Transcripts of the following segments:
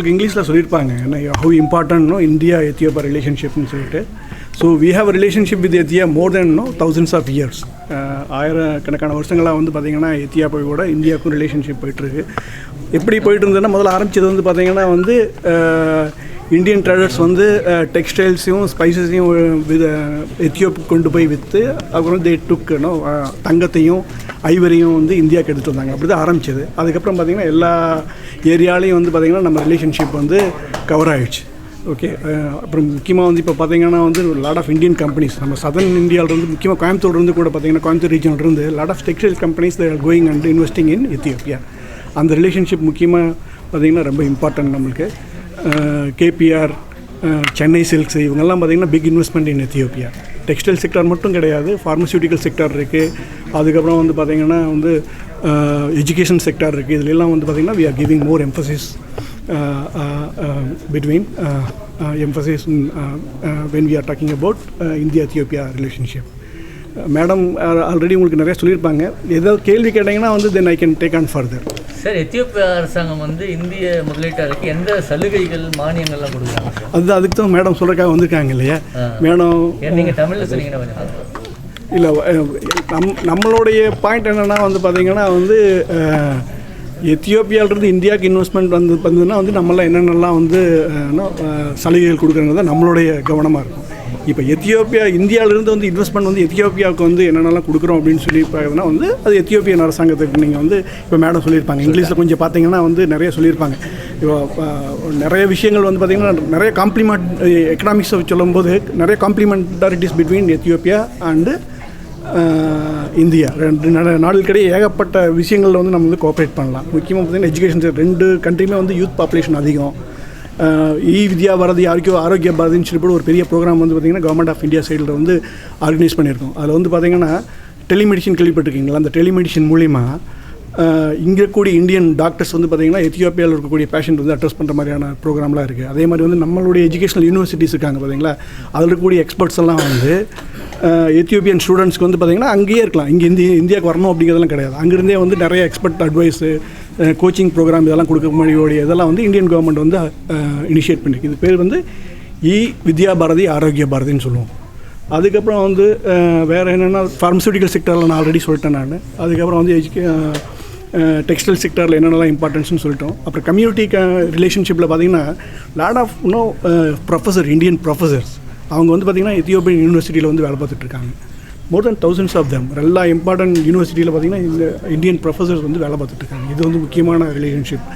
உங்களுக்கு இங்கிலீஷில் சொல்லியிருப்பாங்க ஏன்னா ஹவு இம்பார்ட்டன்ட்னோ இந்தியா எத்தியோப்பியா ரிலேஷன்ஷிப்னு சொல்லிட்டு. So we have a relationship with Ethiopia more than thousands of years. ஆயிரக்கணக்கான வருஷங்களாக வந்து பார்த்திங்கன்னா எத்தியோப்பியாவோட இந்தியாவுக்கும் ரிலேஷன்ஷிப் போயிட்டுருக்கு. எப்படி போயிட்டு இருந்ததுன்னா முதல்ல ஆரம்பித்தது வந்து பார்த்திங்கன்னா வந்து இந்தியன் ட்ரேடர்ஸ் வந்து டெக்ஸ்டைல்ஸையும் ஸ்பைசஸையும் எத்தியோப்பிக்கு கொண்டு போய் விற்று அப்புறம் தே டுக்குனோ தங்கத்தையும் ஐவரையும் வந்து இந்தியாவுக்கு எடுத்துகிட்டு வந்தாங்க. அப்படி தான் ஆரம்பிச்சது. அதுக்கப்புறம் பார்த்திங்கன்னா எல்லா ஏரியாலையும் வந்து பார்த்திங்கன்னா நம்ம ரிலேஷன்ஷிப் வந்து கவர் ஆகிடுச்சு. ஓகே. அப்புறம் முக்கியமாக வந்து இப்போ பார்த்திங்கன்னா வந்து லாட் ஆஃப் இந்தியன் கம்பெனிஸ் நம்ம சதர்ன் இந்தியாவிலேருந்து முக்கியமாக கோயம்புத்தூர்லேருந்து கூட பார்த்திங்கன்னா கோயம்புத்தூர் ரீஜன்லேருந்து lot of textile companies they are going and investing in Ethiopia. அந்த ரிலேஷன்ஷிப் முக்கியமாக பார்த்திங்கன்னா ரொம்ப இம்பார்ட்டன்ட் நம்மளுக்கு. கேபிஆர், சென்னை சில்க்ஸ் இவங்கெல்லாம் பார்த்திங்கன்னா big investment in Ethiopia. Textile sector மட்டும் கிடையாது, ஃபார்மசியூட்டிக்கல் செக்டார் இருக்குது. அதுக்கப்புறம் வந்து பார்த்திங்கன்னா வந்து எஜுகேஷன் செக்டார் இருக்குது. இதுலெல்லாம் வந்து பார்த்திங்கன்னா we are giving more emphasis between emphasis when we are talking about India Ethiopia relationship. Madam already உங்களுக்கு நிறைய சொல்லியிருப்பாங்க. ஏதாவது கேள்வி கேட்டிங்கன்னா வந்து then I can take on further. Sir, Ethiopia அரசாங்கம் வந்து இந்திய முதலீட்டாருக்கு எந்த சலுகைகள் மானியங்கள்லாம் கொடுக்குறாங்க சார்? அதுக்கு தான் மேடம் சொல்கிறக்காக வந்திருக்காங்க இல்லையா மேடம்? நீங்கள் தமிழில் சொன்னீங்கன்னா இல்லை, நம்மளுடைய பாயிண்ட் என்னென்னா வந்து பார்த்திங்கன்னா வந்து எத்தியோப்பியாவிலிருந்து இந்தியாவுக்கு இன்வெஸ்ட்மெண்ட் வந்ததுன்னா வந்து நம்மளாம் என்னென்னலாம் வந்து சலுகைகள் கொடுக்குறது தான் நம்மளுடைய கவனமாக இருக்கும். இப்போ இந்தியாவிலேருந்து வந்து இன்வெஸ்ட்மெண்ட் வந்து எத்தியோப்பியாவுக்கு வந்து என்னென்னலாம் கொடுக்குறோம் அப்படின்னு சொல்லி பார்த்தீங்கன்னா வந்து அது எத்தியோப்பியன் அரசாங்கத்துக்கு நீங்கள் வந்து இப்போ மேடம் சொல்லியிருப்பாங்க. இங்கிலீஷில் கொஞ்சம் பார்த்தீங்கன்னா வந்து நிறைய சொல்லியிருப்பாங்க. இப்போ நிறைய விஷயங்கள் வந்து பார்த்திங்கன்னா நிறைய எக்கனாமிக்ஸை சொல்லும்போது நிறைய காம்ப்ளிமெண்டாரிட்டிஸ் பிட்வீன் எத்தியோப்பியா அண்டு இந்தியா. ரெண்டு நாடுகளுக்கிடையே ஏகப்பட்ட விஷயங்களில் வந்து நம்ம வந்து கோஆப்ரேட் பண்ணலாம். முக்கியமாக பார்த்திங்கன்னா எஜுகேஷன் ரெண்டு கண்ட்ரியுமே வந்து யூத் பாப்புலேஷன் அதிகம். வித்யா பாரதி ஆரோக்கிய பாரதின்னு சொல்லிட்டு ஒரு பெரிய ப்ரோக்ராம் வந்து பார்த்திங்கன்னா கவர்மெண்ட் ஆஃப் இந்தியா சைடில் வந்து ஆர்கனைஸ் பண்ணியிருக்கோம். அதில் வந்து பார்த்திங்கன்னா டெலிமெடிசின் கேள்விப்பட்டிருக்கீங்களா? அந்த டெலிமெடிசின் மூலிமா இங்கே கூடிய இந்தியன் டாக்டர்ஸ் வந்து பார்த்திங்கன்னா எத்தியோப்பியாவில் இருக்கக்கூடிய பேஷண்ட் வந்து அட்ரஸ் பண்ணுற மாதிரியான ப்ரோக்ராம்லாம் இருக்குது. அதே மாதிரி வந்து நம்மளுடைய எஜுகேஷனல் யூனிவர்சிட்டிஸ் இருக்காங்க பார்த்திங்களா, அதில் இருக்கக்கூடிய எக்ஸ்பர்ட்ஸ் எல்லாம் வந்து எத்தியோப்பியன் ஸ்டூடெண்ட்ஸ்க்கு வந்து பார்த்திங்கன்னா அங்கேயே இருக்கலாம். இங்கே இந்தியாவுக்கு வரணும் அப்படிங்கிறதெல்லாம் கிடையாது. அங்கேருந்தே வந்து நிறைய எக்ஸ்பர்ட் அட்வைஸு, கோச்சிங் ப்ரோக்ராம் இதெல்லாம் கொடுக்க முடியோடைய இதெல்லாம் வந்து இந்தியன் கவர்மெண்ட் வந்து இனிஷியேட் பண்ணியிருக்கு. இது பேர் வந்து வித்யா பாரதி ஆரோக்கிய பாரதின்னு சொல்லுவோம். அதுக்கப்புறம் வந்து வேறு என்னென்னா ஃபார்மசூட்டிக்கல் செக்டரில் நான் ஆல்ரெடி சொல்லிட்டேன் நான். அதுக்கப்புறம் வந்து டெக்ஸ்டைல் செக்டரில் என்னென்னலாம் இம்பார்ட்டன்ஸ்னு சொல்லிட்டோம். அப்புறம் கம்யூனிட்டி ரிலேஷன்ஷிப்பில் பார்த்திங்கன்னா லாட் ஆஃப் இந்தியன் ப்ரொஃபஸர்ஸ் அவங்க வந்து பார்த்திங்கன்னா எத்தியோப்பியன் யூனிவர்சிட்டியில் வந்து வேலை பார்த்துட்ருக்காங்க. மோர் தென் thousands ஆஃப் தெம். எல்லா இம்பார்ட்டன்ட் யூனிவர்சிட்டியில் பார்த்திங்கன்னா இந்த இந்தியன் ப்ரொஃபஸர்ஸ் வந்து வேலை பார்த்துட்ருக்காங்க. இது வந்து முக்கியமான relationship,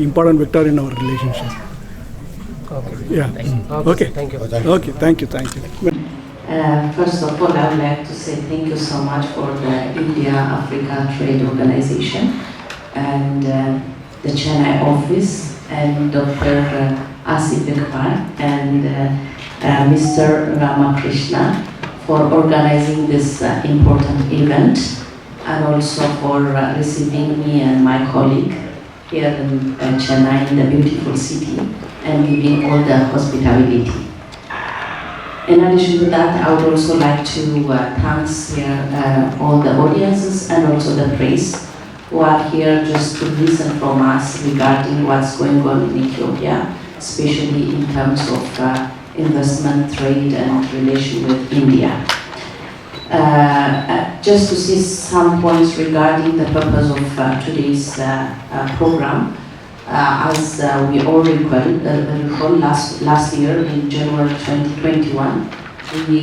important vector in our relationship. Okay, thank you. First of all, I would like to say thank you so much for the India Africa Trade Organization and the Chennai office and Dr. Asif Iqbal and Mr. Ramakrishnan for organizing this important event, and also for receiving me and my colleague here in Chennai, in the beautiful city, and giving all the hospitality. In addition to that, I would also like to thank here all the audiences and also the press who are here just to listen from us regarding what's going on in Ethiopia, especially in terms of investment, trade and relation with India. Just to see some points regarding the purpose of today's program. As we all recall last year in January 2021, we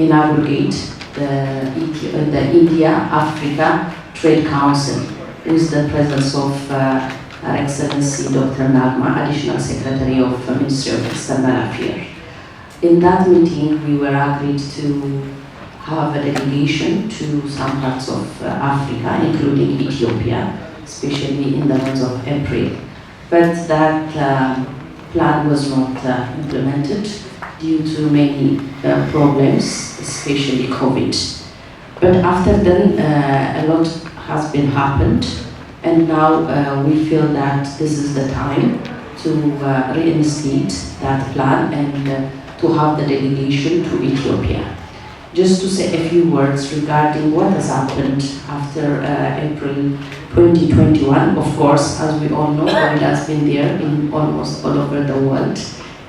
inaugurate the India Africa Trade Council with the presence of Her Excellency Dr. Nagma, Additional Secretary of Ministry of External Affairs. In that meeting, we were agreed to have a delegation to some parts of Africa, including Ethiopia, especially in the month of April. But that plan was not implemented due to many problems, especially COVID. But after then, a lot has been happened, and now we feel that this is the time to reinstate that plan and to have the delegation to Ethiopia. just to say a few words regarding what has happened after April 2021. Of course, as we all know, COVID has been there in almost all over the world,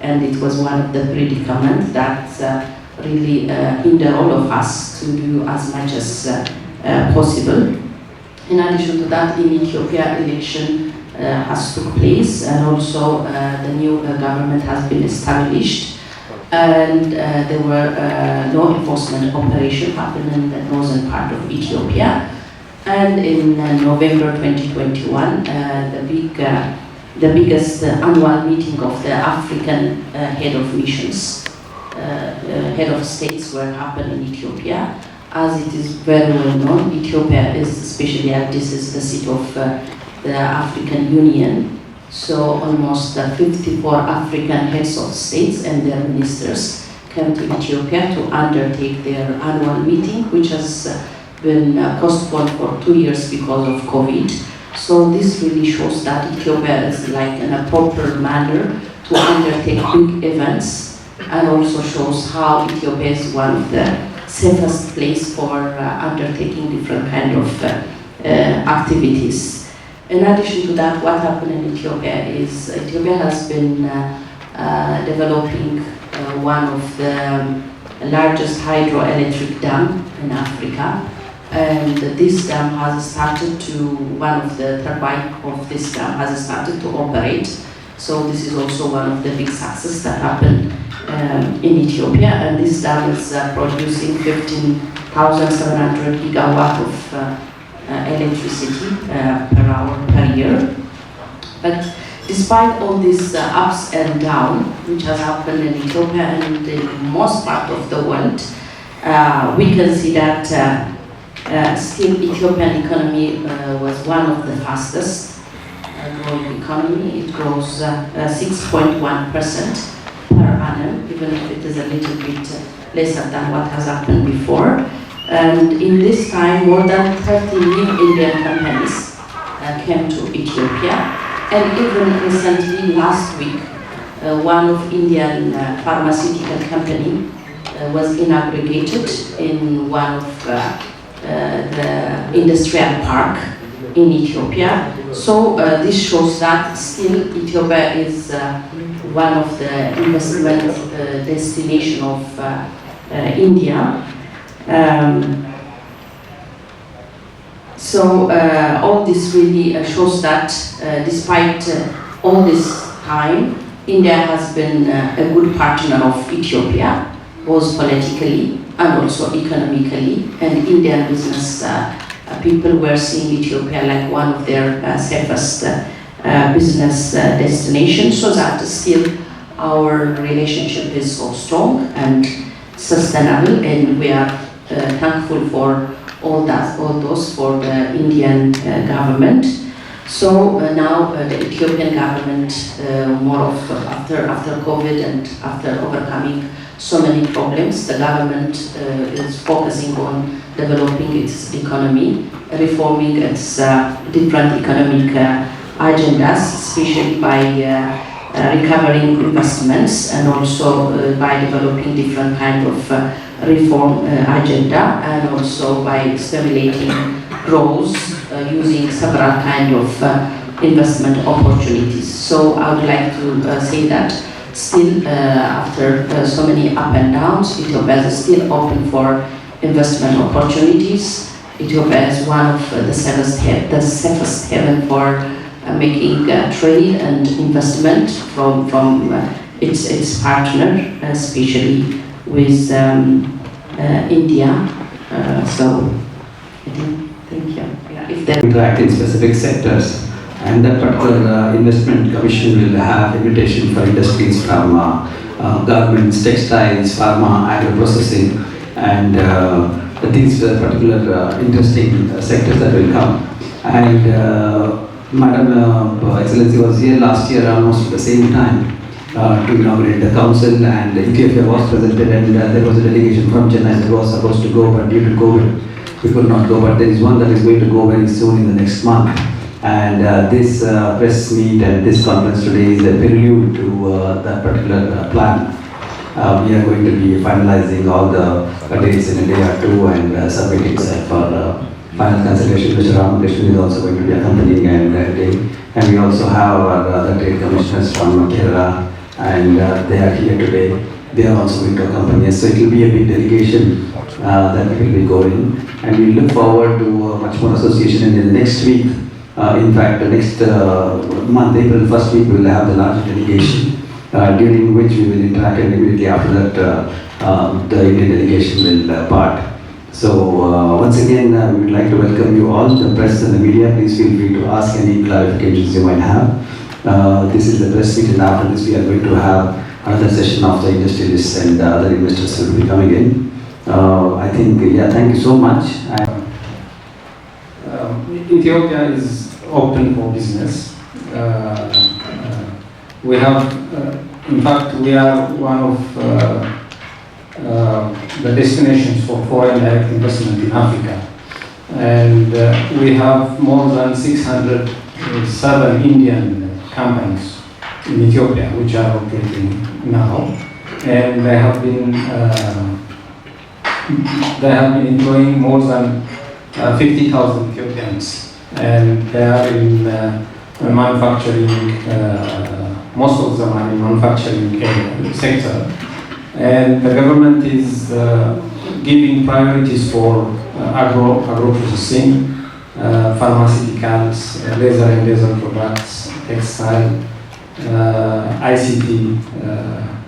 and it was one of the predicaments that really hinder all of us to do as much as possible. In addition to that, in Ethiopia, election has took place, and also the new government has been established, and there were law enforcement operation happening in the northern part of Ethiopia. And in November 2021, the biggest annual meeting of the African head of missions, head of states were happening in Ethiopia. As it is very well known, Ethiopia is, especially as this is the seat of the African Union, so almost 54 African heads of states and their ministers came to Ethiopia to undertake their annual meeting, which has been postponed for 2 years because of COVID. So this really shows that Ethiopia is like in a proper manner to undertake big events, and also shows how Ethiopia is one of the safest place for undertaking different kind of activities. In addition to that, what happened in Ethiopia is Ethiopia has been developing one of the largest hydroelectric dam in Africa, and this dam has started to, one of the turbine of this dam has started to operate. So this is also one of the big successes that happened in Ethiopia, and this dam is producing 15,700 gigawatt of electricity per hour per year. But despite all these ups and downs, which has happened in Ethiopia and in most part of the world, we can see that still Ethiopian economy was one of the fastest growing economy. It grows 6.1% per annum, even if it is a little bit lesser than what has happened before. And in this time, more than 30 new Indian companies came to Ethiopia. And even recently, last week, one of Indian pharmaceutical company was inaugurated in one of the industrial park in Ethiopia. So this shows that still Ethiopia is one of the investment destination of India. So all this really shows that despite all this time, India has been a good partner of Ethiopia, both politically and also economically, and Indian business people were seeing Ethiopia like one of their safest business destinations, so that still our relationship is so strong and sustainable, and we are thankful for all those for the Indian government. So now the Ethiopian government, more of after COVID and after overcoming so many problems, the government is focusing on developing its economy, reforming its different economic agendas, especially by recovering investments, and also by developing different kind of reform agenda, and also by stimulating growth using several kind of investment opportunities. So I would like to say that still after so many up and downs, Ethiopia is still open for investment opportunities. Ethiopia is one of the safest haven for making trade and investment from its partner, especially with India. So thank you. If there interact in specific sectors, and that particular investment commission will have invitation for industries from garments, textiles, pharma, agro-processing, and these particular interesting sectors that will come. And Madam Excellency was here last year almost at the same time to inaugurate the council, and Ethiopia was presented, and there was a delegation from Chennai that was supposed to go, but due to COVID we could not go. But there is one that is going to go very soon in the next month, and this press meet and this conference today is a prelude to that particular plan. We are going to be finalizing all the dates in a day or two and submitting for final consideration. Mr. Ramakrishnan is also going to be accompanying and we also have our other trade commissioners from Kerala, and they are here today. They are also going to accompany us. So it will be a big delegation that will be going, and we look forward to much more association in the next week. In fact, the next month, April 1st week, we will have the large delegation, during which we will interact, and immediately after that, the Indian delegation will part. So once again, we would like to welcome you all, the press and the media. Please feel free to ask any clarifications you might have. This is the press meet, and after this, we are going to have another session of the industrialists and other investors will be coming in. I think, yeah, thank you so much. Ethiopia is open for business. We have, in fact, we are one of the destinations for foreign direct investment in Africa. And we have more than 607 Indian companies in Ethiopia which are operating now. And they have been employing more than 50,000 Ethiopians, and they are in manufacturing, most of them are in manufacturing sector, and the government is giving priorities for agro-processing, pharmaceuticals, laser and laser products, textile, ICT,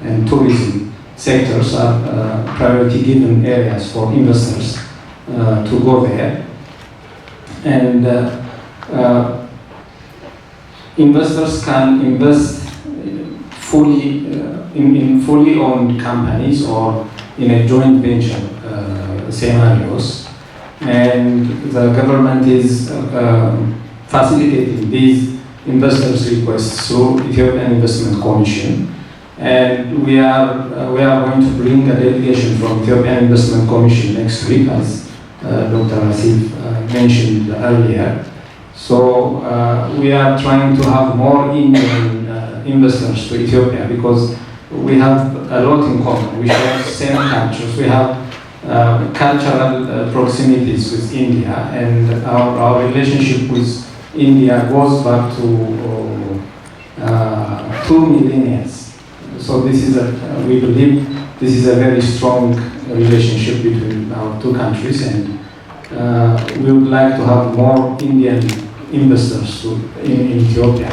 and tourism sectors are priority given areas for investors to go there. And investors can invest fully in fully owned companies or in a joint venture scenarios. And the government is facilitating these investors' requests through Ethiopian Investment Commission. And we are going to bring a delegation from Ethiopian Investment Commission next week, as Dr. Asif mentioned earlier. So we are trying to have more Indian investors to Ethiopia because we have a lot in common. We share same cultures. We have cultural proximities with India, and our relationship with India goes back to 2 millennia. So this is we believe this is a very strong relationship between our two countries, and we would like to have more Indian investors in Ethiopia.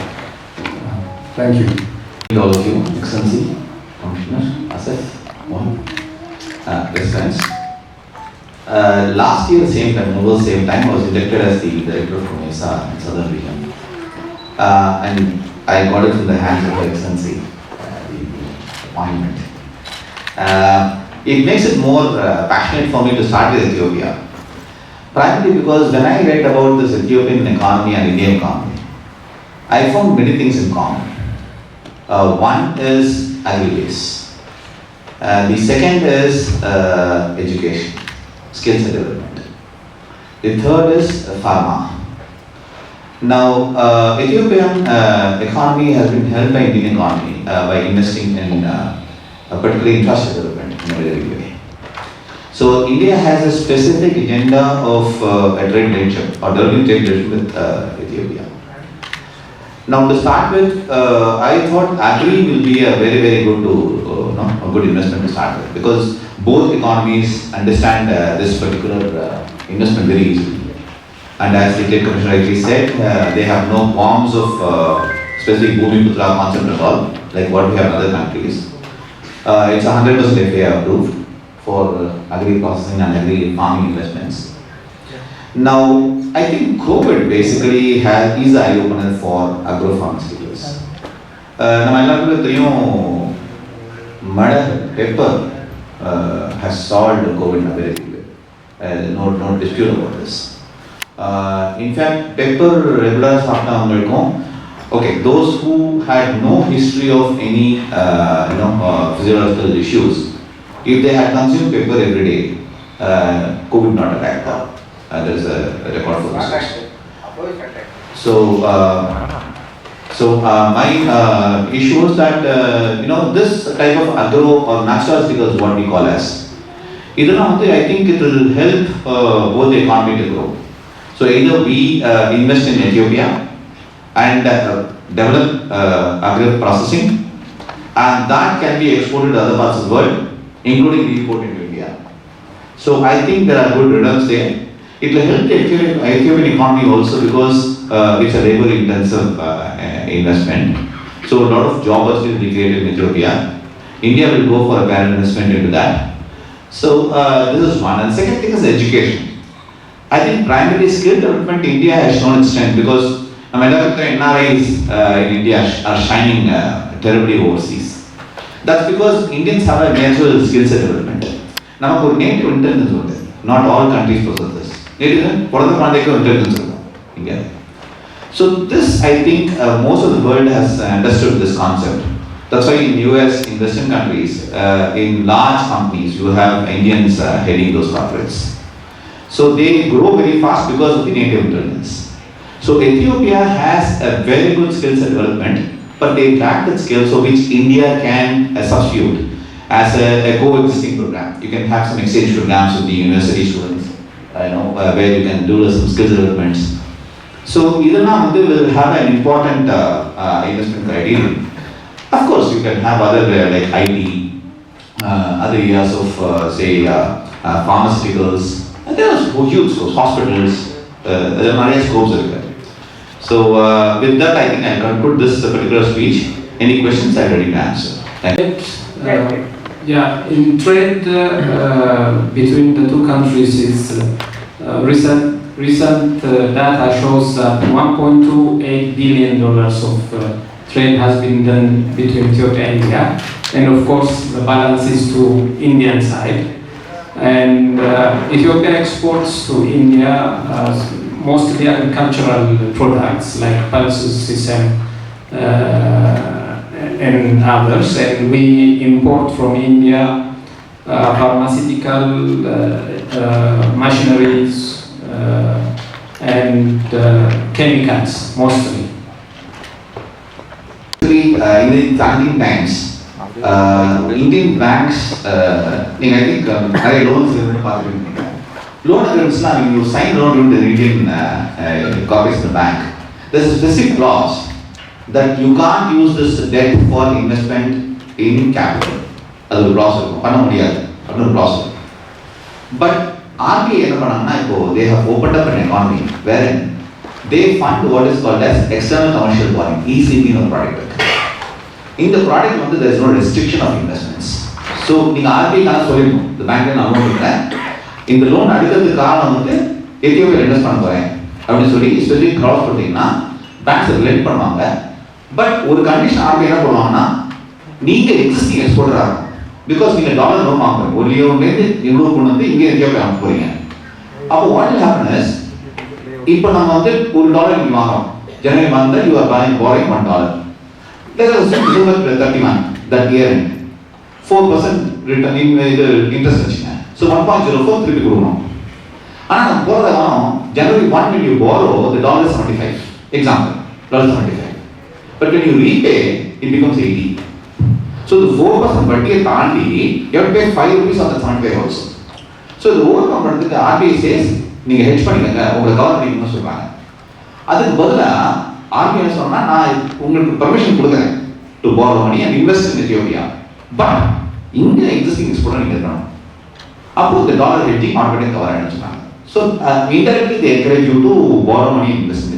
Thank you. All of you, Excellency, Commissioner, Asif, Mohan, Presidents. Last year, same time, I was elected as the Director of COMESA in Southern Region. And I got it in the hands of Her Excellency, the appointment. It makes it more passionate for me to start with Ethiopia. Primarily because when I read about this Ethiopian economy and Indian economy, I found many things in common. One is agri-base. The second is education, skills and development. The third is pharma. Now, Ethiopian economy has been helped by Indian economy by investing in particularly infrastructure development in a very big way. So India has a specific agenda of a trade relationship or developing trade relationship with Ethiopia. Now to start with, I thought agri will be a very good a good investment to start with, because both economies understand this particular investment very easily. And as the Trade Commissioner rightly said, they have no forms of specific Bhumi Putra concept at all, like what we have in other countries. It's 100% FAI approved for agri processing and agri farming investments. Now, I think COVID basically is the eye opener for agro-pharmaceuticals. Pepper has solved COVID in a very big way. No dispute about this. In fact, pepper regulars okay, those who had no history of any physiological issues, if they had consumed pepper every day, COVID not attacked them. There is a record for this. So So my issue is that this type of agro or naturalistic is what we call as. I think it will help both the economy to grow. So either we invest in Ethiopia and develop agri processing, and that can be exported to other parts of the world, including import into India. So I think there are good returns there. It will help the Ethiopian economy also because it's a labor intensive investment. So a lot of jobs will be created in Ethiopia. India will go for a parent investment into that. So this is one. And second thing is education. I think primarily skill development India has shown its strength because NRIs in India are shining terribly overseas. That's because Indians have a natural skill set development. Now, native intelligence, not all countries possess this. Native intelligence India. So this, I think, most of the world has understood this concept. That's why in US, in Western countries, in large companies, you have Indians heading those corporates. So they grow very fast because of the native intelligence. So Ethiopia has a very good skill set development, but they lack that skill, so which India can substitute as a coexisting program. You can have some exchange programs with the university students, where you can do some skill developments. So Idana will have an important investment criteria. Of course, you can have other like IT, other areas of pharmaceuticals. And there are huge scopes, hospitals. There are many scopes there. So with that, I think I conclude this particular speech. Any questions I'm ready to answer. Thank you. In trade between the two countries is recent data shows that $1.28 billion of trade has been done between Ethiopia and India, and of course the balance is to Indian side. And Ethiopia exports to India mostly agricultural products like pulses, sesame, and others, and we import from India pharmaceutical machineries and chemicals mostly. In the challenging times, Indian banks, I think, loans loan agreements, you sign loan with the Indian corporation bank. There's a specific clause that you can't use this debt for investment in capital. That's a clause. But RBI, they have opened up an economy wherein they fund what is called as external commercial borrowing, ECB in the product. In the product, there is no restriction of investments. So, RBI the bank in the loan, Ethiopia investment, especially cross banks are lent but one condition RBI existing exporter because you dollar loan only what will happen is if $1 January month you are borrowing $1. Let us assume December 31 that year end 4% return in interest. So 1.04 3 January 1 when you borrow the dollar is 75. Example, $75. But when you repay, it becomes 80. So the 4% vatti you have to pay 5 rupees on the 75 also. So the overcome the RBI says, you hedge பண்ணிக்கங்க உங்களுக்கு cover பண்ணிக்கணும்னு சொல்றாங்க. அதுக்கு பதிலா RBI சொன்னா நான் உங்களுக்கு permission கொடுக்கிறேன் to borrow money and invest in Ethiopia. But India existing exporter நீங்க இருக்கணும். அப்போ the dollar hedging automatically cover ஆயிடுச்சு. So indirectly they encourage you to borrow money and invest in